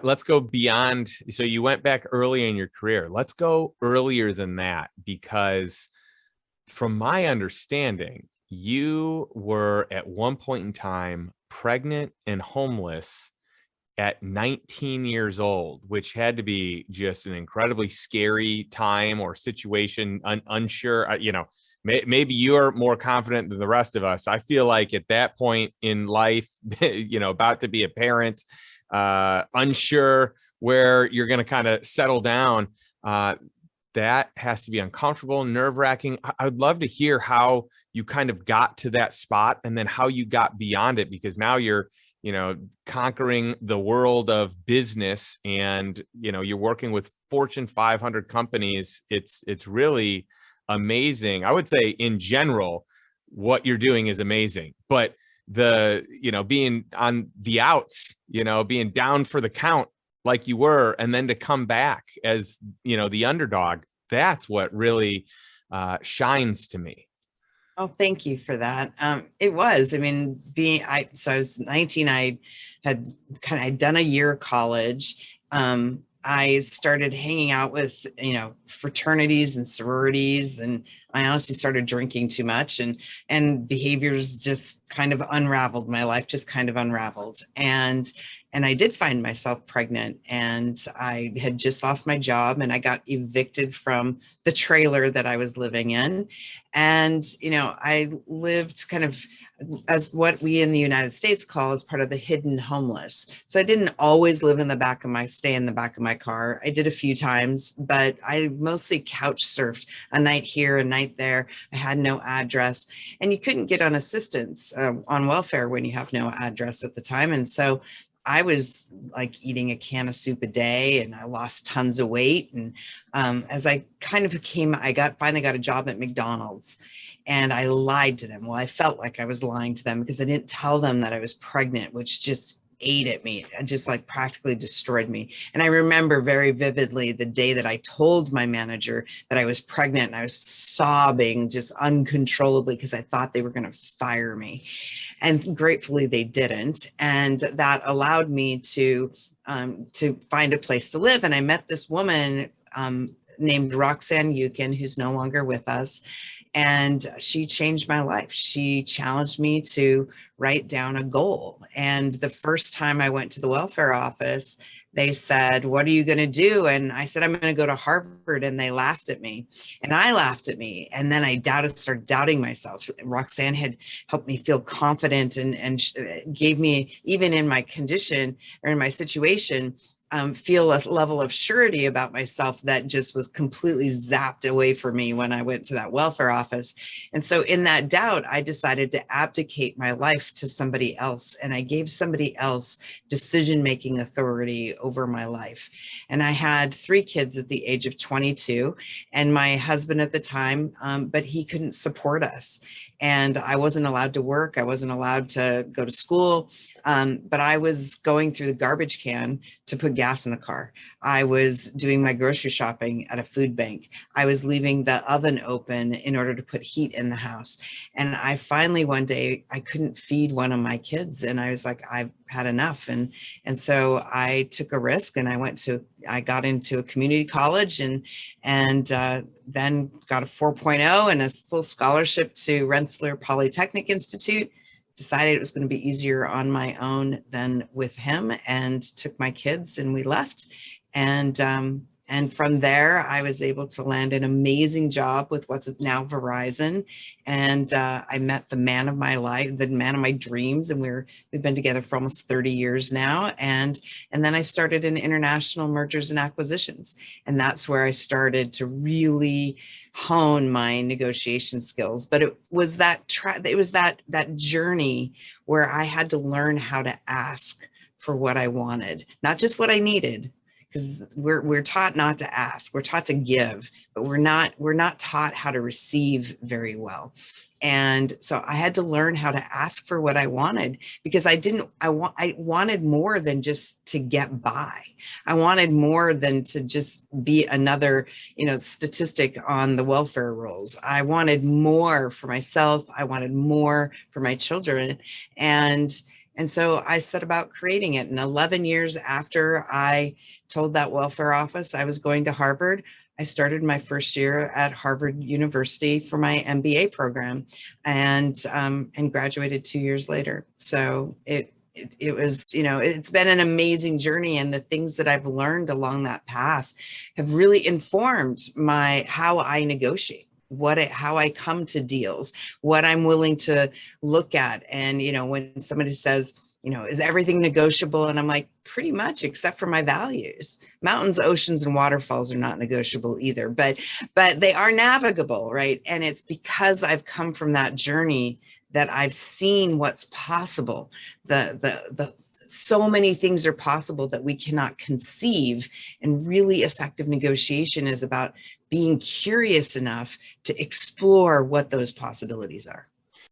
Let's go beyond. So you went back early in your career. Let's go earlier than that, because from my understanding, you were at one point in time pregnant and homeless at 19 years old, which had to be just an incredibly scary time or situation. Unsure, maybe you're more confident than the rest of us. I feel like at that point in life, about to be a parent, unsure where you're going to kind of settle down. That has to be uncomfortable, nerve wracking. I'd love to hear how you kind of got to that spot and then how you got beyond it, because now you're, conquering the world of business, and, you're working with Fortune 500 companies. It's really amazing. I would say in general, what you're doing is amazing, but being on the outs, being down for the count like you were, and then to come back as, the underdog, that's what really shines to me. Oh, thank you for that. It was, I mean, so I was 19, I'd done a year of college. I started hanging out with, fraternities and sororities, and I honestly started drinking too much, and behaviors just kind of unraveled. My life just kind of unraveled. And I did find myself pregnant, and I had just lost my job, and I got evicted from the trailer that I was living in. And, I lived kind of as what we in the United States call as part of the hidden homeless. So I didn't always stay in the back of my car. I did a few times, but I mostly couch surfed, a night here, a night there. I had no address, and you couldn't get on assistance on welfare when you have no address at the time. And so I was like eating a can of soup a day, and I lost tons of weight. And as I kind of finally got a job at McDonald's, and I lied to them. Well, I felt like I was lying to them because I didn't tell them that I was pregnant, which just ate at me, just like practically destroyed me. And I remember very vividly the day that I told my manager that I was pregnant, and I was sobbing just uncontrollably because I thought they were going to fire me. And gratefully they didn't. And that allowed me to find a place to live. And I met this woman named Roxanne Yukin, who's no longer with us. And she changed my life. She challenged me to write down a goal. And the first time I went to the welfare office, they said, "What are you going to do?" And I said, "I'm going to go to Harvard." And they laughed at me, and I laughed at me. And then I started doubting myself. Roxanne had helped me feel confident, and gave me, even in my condition or in my situation, feel a level of surety about myself that just was completely zapped away from me when I went to that welfare office. And so in that doubt, I decided to abdicate my life to somebody else. And I gave somebody else decision-making authority over my life. And I had 3 kids at the age of 22, and my husband at the time, but he couldn't support us. And I wasn't allowed to work. I wasn't allowed to go to school. But I was going through the garbage can to put gas in the car. I was doing my grocery shopping at a food bank. I was leaving the oven open in order to put heat in the house. And I finally, one day, I couldn't feed one of my kids. And I was like, I've had enough. And so I took a risk, and I got into a community college, and then got a 4.0 and a full scholarship to Rensselaer Polytechnic Institute. Decided it was going to be easier on my own than with him, and took my kids, and we left. And from there, I was able to land an amazing job with what's now Verizon. And I met the man of my life, the man of my dreams. And we've been together for almost 30 years now. And then I started in international mergers and acquisitions. And that's where I started to really hone my negotiation skills. But it was that journey where I had to learn how to ask for what I wanted, not just what I needed, because we're taught not to ask. We're taught to give, but we're not taught how to receive very well. And so I had to learn how to ask for what I wanted, because I wanted more than just to get by. I wanted more than to just be another, statistic on the welfare rolls. I wanted more for myself. I wanted more for my children. And And so I set about creating it. And 11 years after I told that welfare office I was going to Harvard, I started my first year at Harvard University for my MBA program, and graduated 2 years later. So it was, it's been an amazing journey, and the things that I've learned along that path have really informed how I negotiate, how I come to deals, what I'm willing to look at. And, when somebody says, is everything negotiable? And I'm like, pretty much, except for my values. Mountains, oceans, and waterfalls are not negotiable either, but they are navigable, right? And it's because I've come from that journey that I've seen what's possible. The so many things are possible that we cannot conceive. And really effective negotiation is about being curious enough to explore what those possibilities are.